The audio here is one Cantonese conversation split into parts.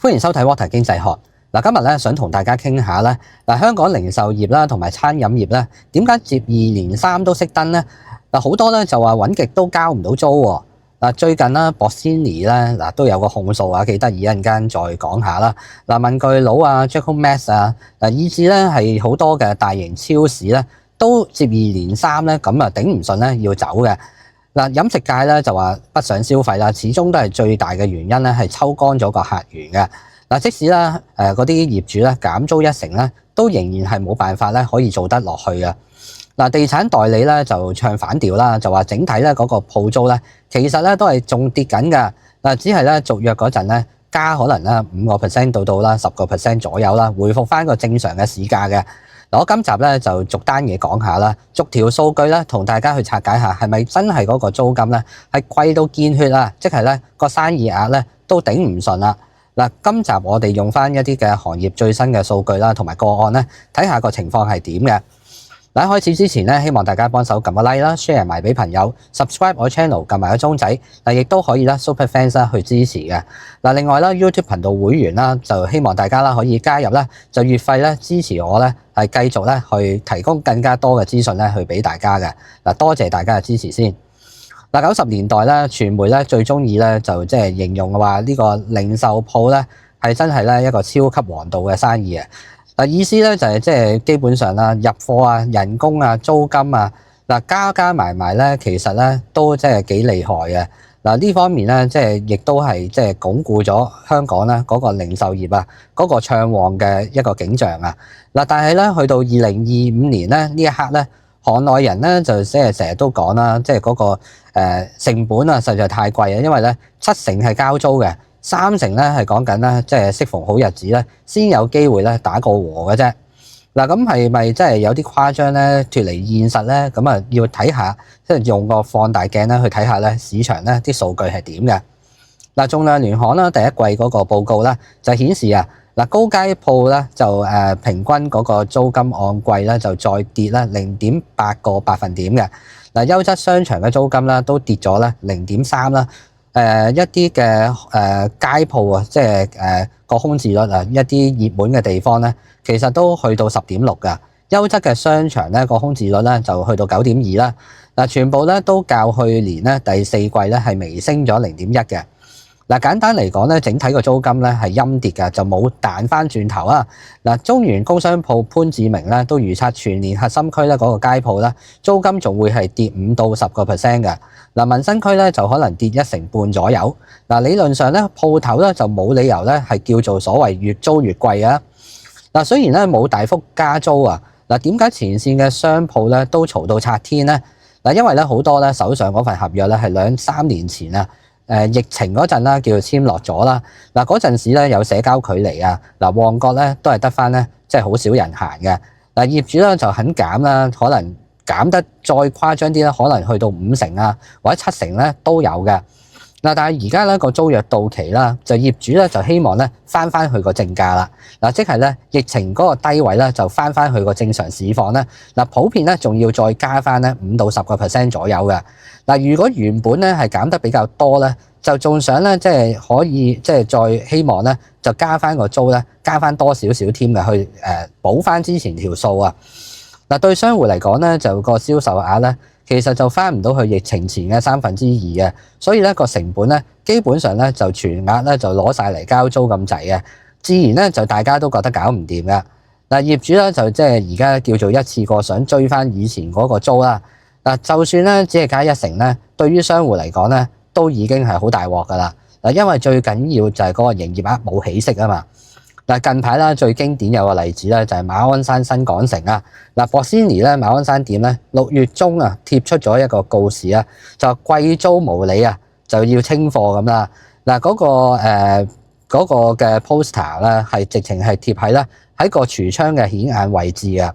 歡迎收睇 Water 經濟學。今日咧想同大家傾下咧，香港零售業啦同埋餐飲業咧，點解接二連三都熄燈咧？好多咧就話揾極都交唔到租喎。最近啦，Bossini 咧都有個控訴啊，幾得意，一陣間再講下啦。文具佬啊 Jaco Max 啊，以至咧係好多嘅大型超市咧都接二連三咧咁頂唔順咧要走嘅。飲食界咧就話不想消費啦，始終都係最大嘅原因咧係抽乾咗個客源嘅。即使咧嗰啲業主咧減租一成咧，都仍然係冇辦法咧可以做得落去嘅。地產代理咧就唱反調啦，就話整體咧嗰個鋪租咧其實咧都係仲跌緊㗎。只係咧續約嗰陣咧加可能咧5% 到啦10% 左右啦，回復翻個正常嘅市價嘅。我今集咧就逐單嘢講下啦，逐條數據咧同大家去拆解下，係咪真係嗰個租金咧係貴到見血啊？即係咧個生意額咧都頂唔順啦。今集我哋用翻一啲嘅行業最新嘅數據啦，同埋個案咧，睇下個情況係點嘅。喺開始之前咧，希望大家幫手撳個 like 啦 ，share 埋俾朋友 ，subscribe 我 channel， 撳埋個鐘仔，亦都可以啦 super fans 啦去支持嘅。另外啦 YouTube 頻道會員啦，就希望大家啦可以加入啦，就月費咧支持我咧，係繼續咧去提供更加多嘅資訊咧去俾大家嘅。多謝大家嘅支持先。90年代咧，傳媒咧最中意咧就即係形容話呢個零售鋪咧係真係咧一個超級王道嘅生意。意思咧就係即係基本上啦，入貨啊、人工啊、租金啊，加埋咧，其實咧都即係幾厲害嘅。呢方面咧，即係亦都係即係鞏固咗香港咧嗰個零售業啊嗰個暢旺嘅一個景象啊。但係咧去到2025年咧呢一刻咧，行內人咧就即係成日都講啦，即係嗰個成本啊實在太貴啊，因為咧70%係交租嘅。30%咧係講緊咧，即係適逢好日子咧，先有機會咧打個和嘅啫。咁係咪真係有啲誇張咧？脫離現實咧？咁啊要睇下，即係用個放大鏡咧去睇下咧市場咧啲數據係點嘅。仲量聯行啦，第一季嗰個報告咧就顯示啊，高街鋪咧就平均嗰個租金按季咧就再跌咧0.8個百分點嘅。優質商場嘅租金啦都跌咗咧0.3啦。一啲嘅街鋪啊，即係個空置率啊，一啲熱門嘅地方咧，其實都去到10.6㗎。優質嘅商場咧，個空置率咧就去到9.2啦。全部咧都較去年咧第四季咧係微升咗0.1嘅。簡單嚟講咧，整體個租金咧係陰跌㗎，就冇彈翻轉頭啊。中原工商鋪潘志明咧都預測全年核心區咧嗰個街鋪咧租金仲會係跌5到10% 嘅。民生區咧就可能跌1成半左右。理論上咧鋪頭咧就冇理由咧係叫做所謂越租越貴啊。雖然咧冇大幅加租啊，點解前線嘅商鋪咧都嘈到拆天咧？因為咧好多咧手上嗰份合約咧係2-3年前啊。疫情嗰陣啦，叫做簽落咗啦。嗰陣時咧有社交距離啊。旺角咧都係得翻咧，即係好少人行嘅。業主咧就肯減啦，可能減得再誇張啲咧，可能去到50%啊，或者70%咧都有嘅。但係而家咧個租約到期啦，就業主咧就希望咧翻去個正價啦。即係咧疫情嗰個低位咧就翻去個正常市況咧。普遍咧仲要再加翻咧5到10% 左右嘅。如果原本咧係減得比較多咧，就仲想咧即係可以即係再希望咧就加翻個租咧，加翻多少少添嘅去補翻之前條數啊。對商戶嚟講咧，就個銷售額咧其實就翻唔到去疫情前嘅2/3嘅，所以咧個成本咧基本上咧就全額咧就攞晒嚟交租咁滯嘅，自然咧就大家都覺得搞唔掂嘅。業主咧就即係而家叫做一次過想追翻以前嗰個租啦。就算咧只係加1成咧，對於商戶嚟講咧都已經係好大鑊噶啦。因為最緊要就係嗰個營業額冇起色啊嘛。近排啦最經典有個例子咧就係馬鞍山新港城啊。Bossini 咧馬鞍山店咧6月中啊貼出咗一個告示啊，就貴租無理啊，就要清貨咁啦。嗰個嘅 poster 咧係直情係貼喺個櫥窗嘅顯眼位置啊。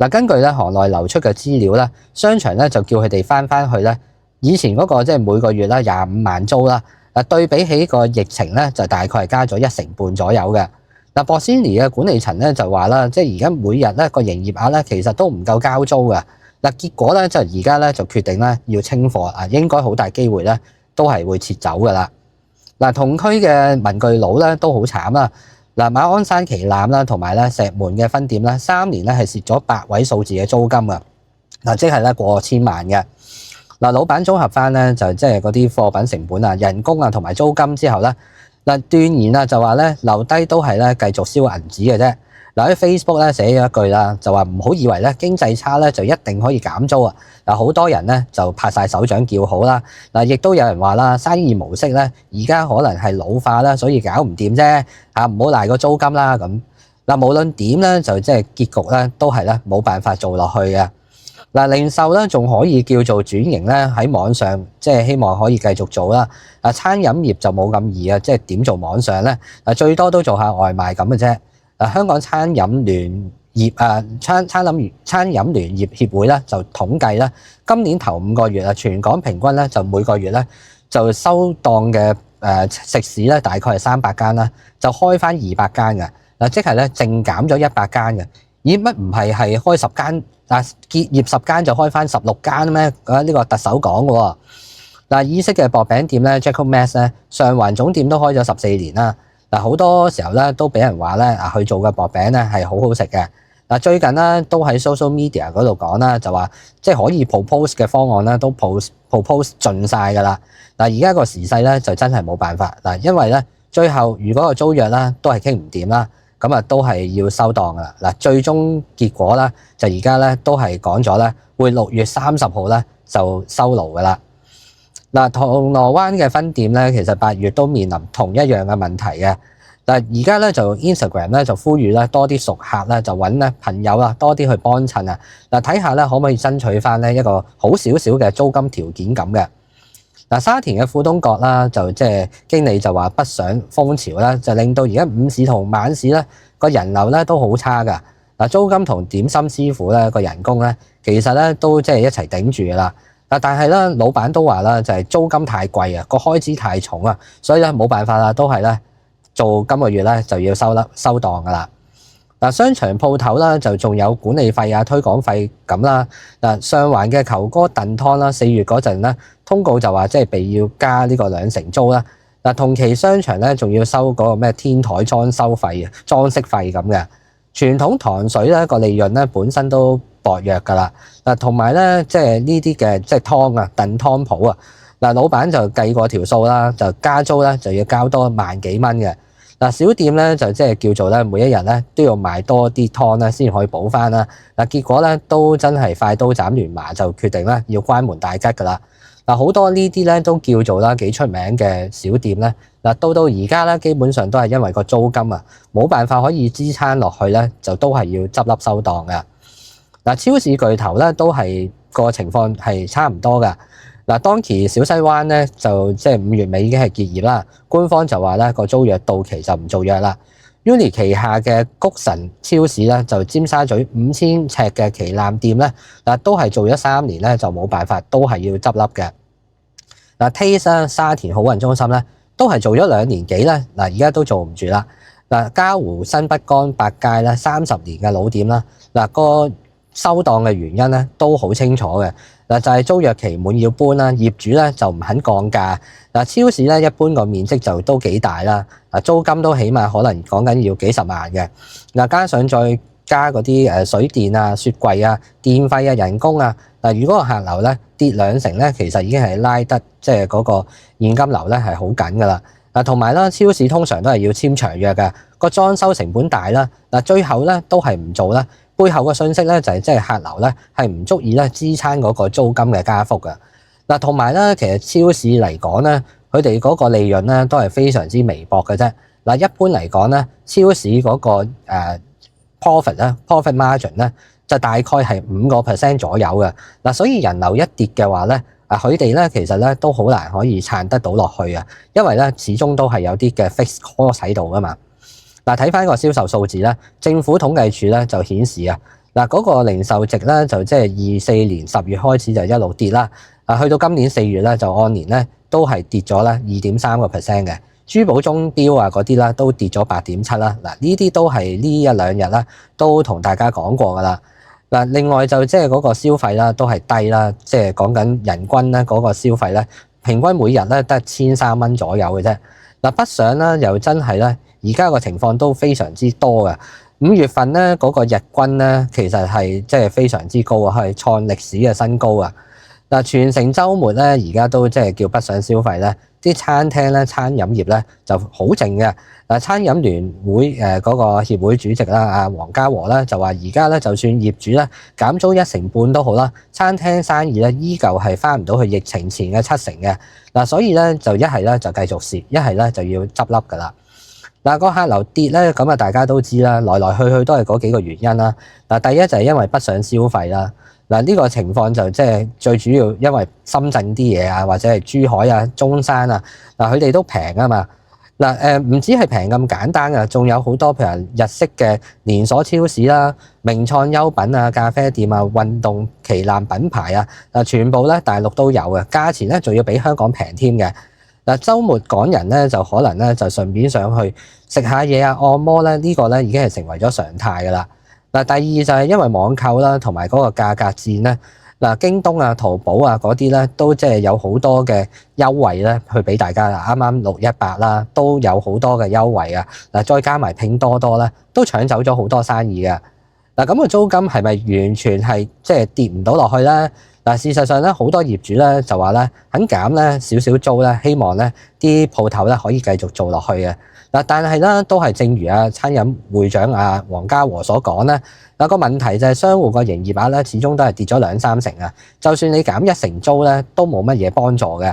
根據咧行內流出嘅資料咧，商場咧就叫佢哋翻去咧以前嗰個即係每個月啦25萬租啦。對比起個疫情咧就大概係加咗1成半左右嘅。Bossini 嘅管理層咧就話啦，即係而家每日咧個營業額咧其實都唔夠交租嘅。結果咧就而家咧就決定咧要清貨啊，應該好大機會咧都係會撤走噶啦。嗱，同區嘅文具佬咧都好慘啦。嗱，馬鞍山旗艦啦，同埋咧石門嘅分店咧，3年咧係蝕咗8位數字嘅租金啊！嗱，即係咧過千萬嘅。嗱，老闆綜合翻咧就即係嗰啲貨品成本啊、人工啊同埋租金之後咧，嗱斷言啊就話咧留低都係咧繼續燒銀紙嘅啫。嗱喺 Facebook 咧寫咗一句啦，就話唔好以為咧經濟差咧就一定可以減租啊！嗱，好多人咧就拍晒手掌叫好啦。嗱，亦都有人話啦，生意模式咧而家可能係老化啦，所以搞唔掂啫嚇，唔好賴個租金啦咁。嗱，無論點咧，就即係結局咧都係咧冇辦法做落去嘅。嗱，零售咧仲可以叫做轉型咧喺網上，即係希望可以繼續做啦。啊，餐飲業就冇咁易啊，即係點做網上咧？啊，最多都做下外賣咁嘅啫。啊，香港餐飲聯業餐飲聯業協會咧就統計咧，今年頭5個月啊，全港平均咧就每個月咧就收檔嘅食肆咧大概係300間啦，就開翻200間嘅。嗱，即係咧淨減咗100間嘅。咦，乜唔係開10間？結業10間就開翻16間咩？呢個特首講嘅喎。嗱，意式嘅薄餅店咧 Jaco Max 咧，上環總店都開咗14年啦。嗱，好多時候咧都俾人話咧佢做嘅薄餅咧係好好食嘅。嗱，最近咧都喺 social media 嗰度講啦，就話即係可以 propose 嘅方案咧都 propose 盡晒㗎啦。嗱，而家個時勢咧就真係冇辦法嗱，因為咧最後如果個租約啦都係傾唔掂啦。咁啊，都係要收檔噶啦。嗱，最終結果咧，就而家咧都係講咗咧，會6月30號咧就收爐噶啦。嗱，銅鑼灣嘅分店咧，其實8月都面臨同一樣嘅問題嘅。嗱，而家咧就 Instagram 咧就呼籲咧多啲熟客咧就揾咧朋友啊多啲去幫襯啊。嗱，睇下咧可唔可以爭取翻咧一個好少少嘅租金條件咁嘅。嗱，沙田嘅富東閣啦，就即係經理就話北上風潮啦，就令到而家午市同晚市咧個人流咧都好差噶。嗱，租金同點心師傅咧個人工咧，其實咧都即係一齊頂住噶啦。嗱，但係咧老闆都話啦，就係租金太貴啊，個開支太重啊，所以咧冇辦法啦，都係咧做今個月咧就要收檔噶啦。嗱，商場鋪頭啦，就仲有管理費啊、推廣費咁啦。嗱，上環嘅球哥燉湯啦，4月嗰陣咧通告就話即係被要加呢個2成租啦。嗱，同期商場咧仲要收嗰個咩天台裝修費啊、裝飾費咁嘅。傳統糖水咧個利潤咧本身都薄弱㗎啦。嗱，同埋咧即係呢啲嘅即係湯啊、燉湯鋪啊。嗱，老闆就計過條數啦，就加租咧就要交多萬幾蚊嘅。嗱，小店咧就即係叫做咧每一日咧都要賣多啲湯咧先可以補翻啦。嗱，結果咧都真係快刀斬亂麻，就決定咧要關門大吉㗎啦。嗱，好多呢啲咧都叫做啦幾出名嘅小店咧，嗱到而家咧基本上都係因為個租金啊冇辦法可以支撐落去咧，就都係要執笠收檔嘅。嗱，超市巨頭咧都係個情況係差唔多㗎。嗱，當期小西灣咧就即係5月尾已經係結業啦，官方就話咧個租約到期就唔做約啦。Uni 旗下嘅谷神超市咧就尖沙咀5000尺嘅旗艦店咧，嗱都係做咗3年咧就冇辦法，都係要執笠嘅。嗱，Taste 沙田好運中心咧都係做咗2年幾咧，嗱而家都做唔住啦。嗱，嘉湖新北江百佳咧30年嘅老店啦，嗱個收檔嘅原因咧都好清楚嘅。嗱，就係租約期滿要搬啦，業主咧就唔肯降價。嗱，超市咧一般個面積就都幾大啦，嗱租金都起碼可能講緊要幾十萬嘅。嗱，加上再加嗰啲水電啊、雪櫃啊、電費啊、人工啊，嗱如果個客流咧跌2成咧，其實已經係拉得即係嗰個現金流咧係好緊噶啦。嗱，同埋啦，超市通常都係要簽長約嘅，個裝修成本大啦，嗱最後咧都係唔做啦。背後嘅信息咧就係即係客流咧係唔足以咧支撐嗰個租金嘅加幅嘅。嗱，同埋咧其實超市嚟講咧，佢哋嗰個利潤咧都係非常之微薄嘅啫。嗱，一般嚟講咧，超市嗰個profit margin 咧就大概係5% 左右嘅。嗱，所以人流一跌嘅話咧，佢哋咧其實咧都好難可以撐得到落去啊，因為咧始終都係有啲嘅 fixed cost 喺度噶嘛。嗱，睇翻個銷售數字咧，政府統計處咧就顯示啊，嗱嗰個零售值咧就即係24年10月開始就一路跌啦，去到今年4月咧就按年咧都係跌咗咧2.3% 嘅，珠寶鐘錶啊嗰啲啦都跌咗8.7%啦，嗱呢啲都係呢1-2日啦都同大家講過噶啦。嗱，另外就即係嗰個消費啦都係低啦，即係講緊人均咧嗰個消費咧平均每日咧得1300蚊左右嘅啫。嗱，北上咧又真係咧，而家個情況都非常之多嘅。5月份咧嗰個日均咧，其實係即係非常之高啊，係創歷史嘅新高啊！嗱，全城週末咧，而家都即係叫北上消費咧，啲餐廳咧、餐飲業咧就好靜嘅。嗱，餐飲聯會嗰個協會主席啦，阿黃家和咧就話：而家咧就算業主咧減租1成半都好啦，餐廳生意咧依舊係翻唔到去疫情前嘅7成嘅。嗱，所以咧就一係咧就繼續蝕，一係咧就要執笠㗎啦。嗱，個客流跌咧，咁啊大家都知啦，來來去去都係嗰幾個原因啦。嗱，第一就係因為北上消費啦。嗱，呢個情況就即係最主要，因為深圳啲嘢啊，或者係珠海啊、中山啊，嗱佢哋都平啊嘛。嗱唔止係平咁簡單啊，仲有好多譬如日式嘅連鎖超市啦、名創優品啊、咖啡店啊、運動旗艦品牌啊，嗱全部咧大陸都有嘅，價錢咧仲要比香港平添嘅。嗱，週末港人咧就可能咧就順便上去食下嘢啊、按摩咧，呢個咧已經係成為咗常態㗎啦。嗱，第二就係因為網購啦，同埋嗰個價格戰咧，嗱，京東啊、淘寶啊嗰啲咧都即係有好多嘅優惠咧，去俾大家啦。啱啱618啦，都有好多嘅優惠啊。嗱，再加埋拼多多咧，都搶走咗好多生意嘅。嗱，咁個租金係咪完全係即係跌唔到落去咧？嗱，事實上咧，好多業主咧就話咧肯減咧少少租咧，希望咧啲鋪頭咧可以繼續做落去嘅。嗱，但係咧都係正如餐飲會長黃家和所講咧，嗱個問題就係商戶個營業額咧始終都係跌咗2-3成啊。就算你減1成租咧，都冇乜嘢幫助嘅。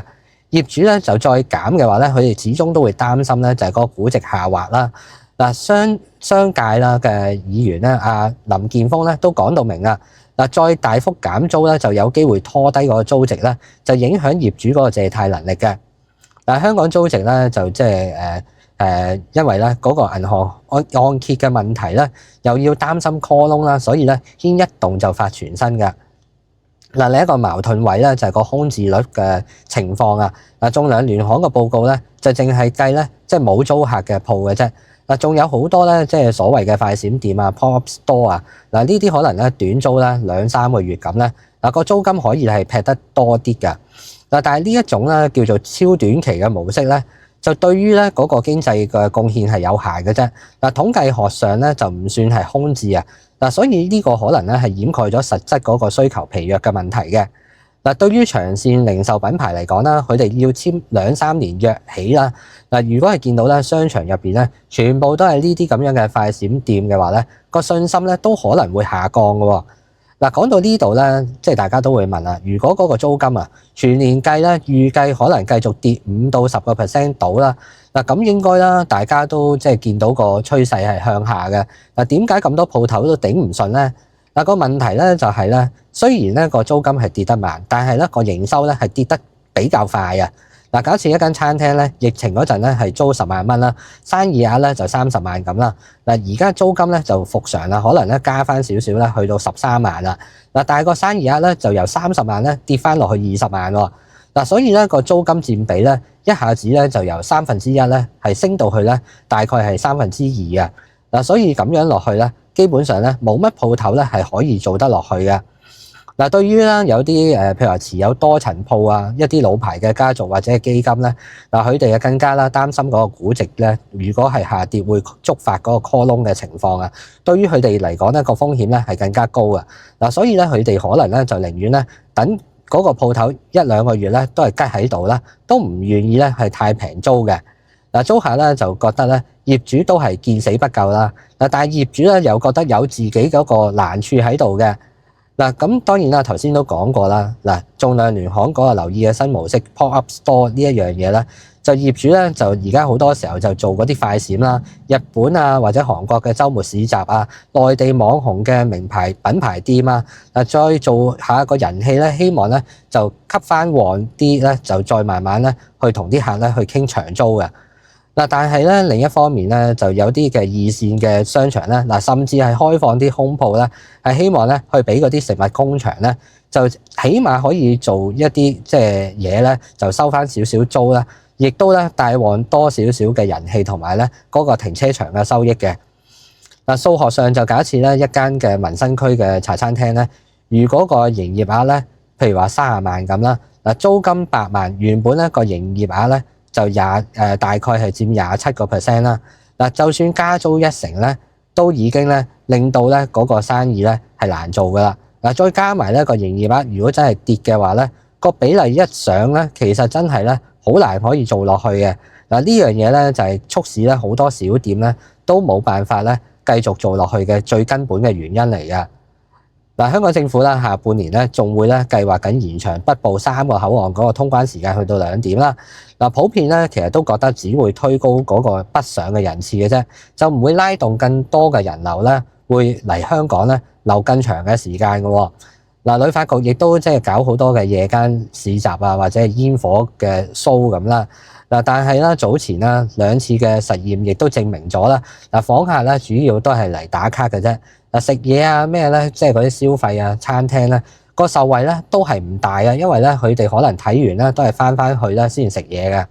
業主咧就再減嘅話咧，佢哋始終都會擔心咧，就係個估值下滑啦。嗱，商界啦嘅議員咧，林健鋒咧都講到明啦。嗱，再大幅減租咧，就有機會拖低個租值咧，就影響業主嗰個借貸能力嘅。嗱，香港租值咧就即係因為咧嗰個銀行按揭嘅問題咧，又要擔心 call loan 啦，所以咧牽一動就發全身嘅。嗱，另一個矛盾位咧就係個空置率嘅情況啊。嗱，仲量聯行嘅報告咧就淨係計咧即係冇租客嘅鋪嘅啫。嗱，仲有好多咧，即係所謂嘅快閃店啊、pop-up store 啊，嗱呢啲可能咧短租咧2-3個月咁咧，嗱個租金可以係劈得多啲㗎。嗱，但係呢一種咧叫做超短期嘅模式咧，就對於咧嗰個經濟嘅貢獻係有限嘅啫。嗱，統計學上咧就唔算係空置啊。嗱，所以呢個可能咧係掩蓋咗實質嗰個需求疲弱嘅問題嘅。嗱，對於長線零售品牌嚟講啦，佢哋要簽2-3年約起啦。嗱，如果係見到咧商場入邊咧，全部都係呢啲咁樣嘅快閃店嘅話咧，個信心咧都可能會下降嘅喎。嗱，講到呢度咧，即係大家都會問啦，如果嗰個租金啊全年計咧，預計可能繼續跌5-10% 到啦。嗱，咁應該啦，大家都即係見到個趨勢係向下嘅。嗱，點解咁多鋪頭都頂唔順咧？嗱，個問題咧就係咧，雖然咧個租金係跌得慢，但係咧個營收咧係跌得比較快啊！嗱，假設一間餐廳咧，疫情嗰陣咧係租10萬蚊啦，生意額咧就30萬咁啦。嗱，而家租金咧就復常啦，可能咧加翻少少咧，去到13萬啦。嗱，但係個生意額咧就由30萬咧跌翻落去20萬喎。嗱，所以咧個租金佔比咧一下子咧就由1/3咧係升到去咧大概係2/3啊。嗱，所以咁樣落去咧，基本上咧冇乜鋪頭咧係可以做得落去嘅。嗱，對於咧有啲譬如話持有多層鋪啊，一啲老牌嘅家族或者係基金咧，嗱佢哋啊更加啦擔心嗰個估值咧，如果係下跌會觸發嗰個 call loan 嘅情況啊。對於佢哋嚟講咧個風險咧係更加高啊。嗱，所以咧佢哋可能咧就寧願咧等嗰個鋪頭1-2個月咧都係吉喺度啦，都唔願意咧係太平租嘅。嗱，租客咧就覺得咧業主都係見死不救啦。嗱，但係業主咧又覺得有自己嗰個難處喺度嘅。嗱，咁當然啦，頭先都講過啦。嗱，仲量聯行嗰個留意嘅新模式 pop-up store 呢一樣嘢咧，就業主咧就而家好多時候就做嗰啲快閃啦，日本啊或者韓國嘅週末市集啊，內地網紅嘅名牌品牌店啊，嗱再做下個人氣咧，希望咧就吸翻旺啲咧，就再慢慢咧去同啲客咧去傾長租嘅。嗱，但係咧另一方面咧，就有啲嘅二線嘅商場咧，嗱甚至係開放啲空鋪咧，係希望咧去俾嗰啲食物工場咧，就起碼可以做一啲即係嘢咧，就收翻少少租啦，亦都咧帶旺多少少嘅人氣同埋咧嗰個停車場嘅收益嘅。嗱，數學上就假設咧一間嘅民生區嘅茶餐廳咧，如果個營業額咧，譬如話30萬咁啦，嗱租金8萬，原本咧個營業額咧大概係佔27%啦。嗱，就算加租1成咧，都已經咧令到咧嗰個生意咧係難做噶啦。嗱，再加埋咧個營業額，如果真係跌嘅話咧，個比例一上咧，其實真係咧好難可以做落去嘅。嗱，呢樣嘢咧就係促使咧好多小店咧都冇辦法咧繼續做落去嘅最根本嘅原因嚟嘅。嗱，香港政府啦，下半年咧仲會咧計劃緊延長北部3個口岸嗰個通關時間去到2點啦。嗱，普遍咧其實都覺得只會推高嗰個北上嘅人次嘅啫，就唔會拉動更多嘅人流咧，會嚟香港咧留更長嘅時間嘅。嗱，旅發局亦都即係搞好多嘅夜間市集啊，或者係煙火嘅 show 咁啦。嗱，但係咧早前啦2次嘅實驗亦都證明咗啦，嗱，訪客咧主要都係嚟打卡嘅啫。嗱，食嘢啊咩咧，即係嗰啲消費啊餐廳咧個受惠咧都係唔大啊，因為咧佢哋可能睇完咧都係翻去咧先食嘢嘅。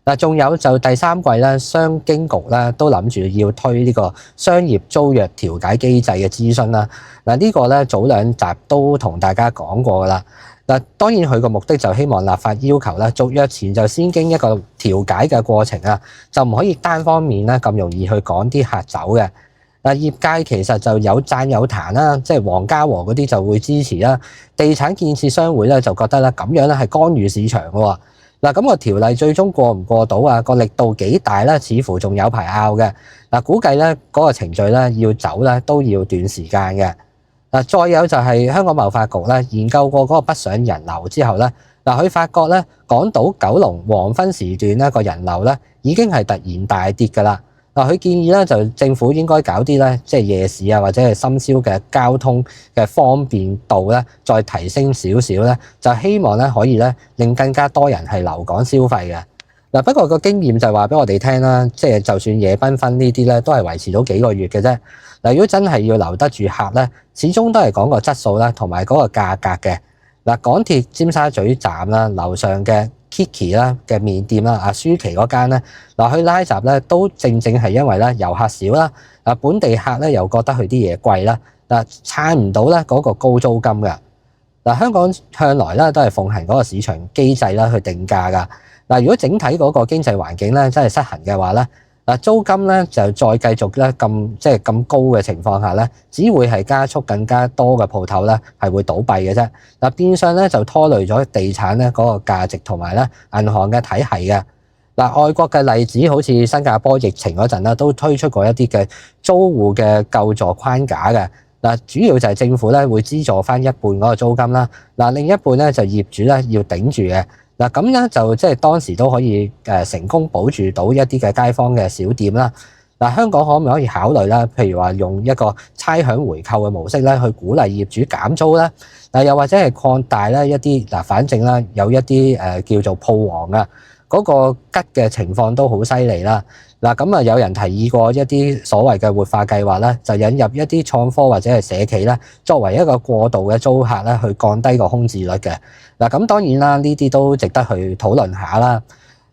嗱，仲有就第3季咧，商經局咧都諗住要推呢個商業租約調解機制嘅諮詢啦。嗱，呢個咧早2集都同大家講過噶啦。嗱，當然佢個目的就希望立法要求咧續約前就先經一個調解嘅過程啊，就唔可以單方面咧咁容易去趕啲客走嘅。嗱，業界其實就有讚有彈啦，即係黃家和嗰啲就會支持啦，地產建設商會咧就覺得咧咁樣咧係干預市場嘅喎。嗱，咁個條例最終過唔過到啊？個力度幾大咧？似乎仲有排拗嘅。嗱，估計咧嗰個程序咧要走咧都要段時間嘅。嗱，再有就係香港貿發局咧研究過嗰個北上人流之後咧，嗱，佢發覺咧港島九龍黃昏時段咧個人流咧已經係突然大跌㗎啦。嗱，佢建議咧就政府應該搞啲咧即係夜市啊或者係深宵嘅交通嘅方便度咧再提升少少咧，就希望咧可以咧令更加多人係留港消費嘅。嗱，不過個經驗就話俾我哋聽啦，即係就算夜繽紛呢啲咧都係維持到幾個月嘅啫。嗱，如果真係要留得住客咧，始終都係講個質素啦同埋嗰個價格嘅。嗱，港鐵尖沙咀站啦樓上嘅Kiki 啦嘅麵店啦，舒淇嗰間咧，嗱，去拉閘咧都正係因為咧遊客少啦，本地客咧又覺得佢啲嘢貴啦，撐唔到咧嗰個高租金㗎。嗱，香港向來咧都係奉行嗰個市場機制啦去定價㗎。嗱，如果整體嗰個經濟環境咧真係失衡嘅話咧，租金咧就再繼續咧咁高嘅情況下咧，只會係加速更加多嘅鋪頭咧係會倒閉嘅啫。嗱，變相咧就拖累咗地產咧嗰個價值同埋咧銀行嘅體系嘅。嗱，外國嘅例子好似新加坡疫情嗰陣啦，都推出過一啲嘅租戶嘅救助框架嘅。嗱，主要就係政府咧會資助翻一半嗰個租金啦，另一半咧就業主咧要頂住嘅。嗱，咁咧就即係當時都可以成功保住到一啲嘅街坊嘅小店啦。嗱，香港可唔可以考慮啦？譬如話用一個差餉回扣嘅模式咧，去鼓勵業主減租咧。嗱，又或者係擴大咧一啲反正啦，有一啲叫做鋪王啊，嗰個吉嘅情況都好犀利啦。嗱，咁啊有人提議過一啲所謂嘅活化計劃咧，就引入一啲創科或者係社企咧，作為一個過渡嘅租客咧，去降低個空置率嘅。嗱，咁當然啦，呢啲都值得去討論下啦。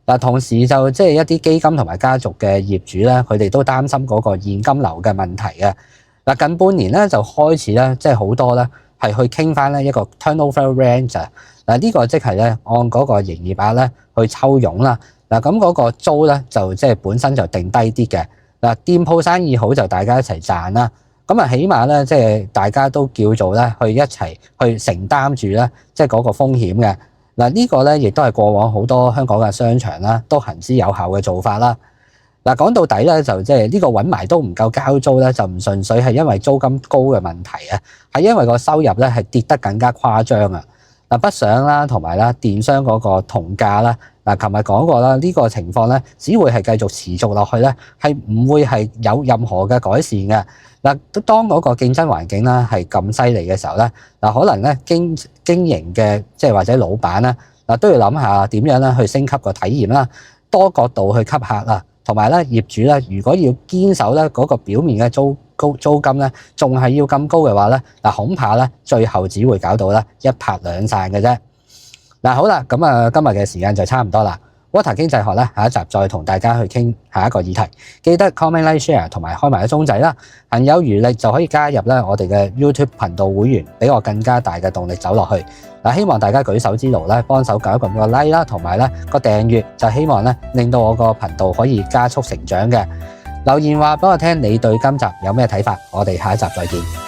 嗱，同時就即係一啲基金同埋家族嘅業主咧，佢哋都擔心嗰個現金流嘅問題嘅。嗱，近半年咧就開始咧，即係好多咧係去傾翻咧一個 turnover rent 嗱，呢個即係咧按嗰個營業額咧去抽傭啦。嗱，咁嗰個租咧就即係本身就定低啲嘅。嗱，店鋪生意好就大家一齊賺啦。咁啊，起碼咧即係大家都叫做咧去一齊去承擔住咧，即係嗰個風險嘅。嗱，呢個咧亦都係過往好多香港嘅商場啦都行之有效嘅做法啦。嗱，講到底咧就即係呢個揾埋都唔夠交租咧，就唔純粹係因為租金高嘅問題啊，係因為個收入咧係跌得更加誇張啊。嗱，北上啦同埋啦電商嗰個同價啦。嗱，琴日講過啦，呢個情況咧，只會係繼續持續落去咧，係唔會係有任何嘅改善嘅。嗱，當嗰個競爭環境啦係咁犀利嘅時候咧，嗱，可能咧經營嘅即係或者老闆啦，嗱都要諗下點樣咧去升級個體驗啦，多角度去吸客啦，同埋咧業主咧，如果要堅守咧嗰個表面嘅租金咧，仲係要咁高嘅話咧，嗱恐怕咧最後只會搞到咧一拍兩散嘅啫。嗱，好啦，咁啊今日嘅時間就差唔多啦。Water 經濟學咧，下一集再同大家去傾下一個議題。記得 comment、like、share 同埋開埋個鐘仔啦。行有餘力就可以加入咧我哋嘅 YouTube 頻道會員，俾我更加大嘅動力走落去。嗱，希望大家舉手之勞咧，幫手搞一個 like 啦，同埋咧個訂閱，就希望咧令到我個頻道可以加速成長嘅。留言話俾我聽，你對今集有咩睇法？我哋下一集再見。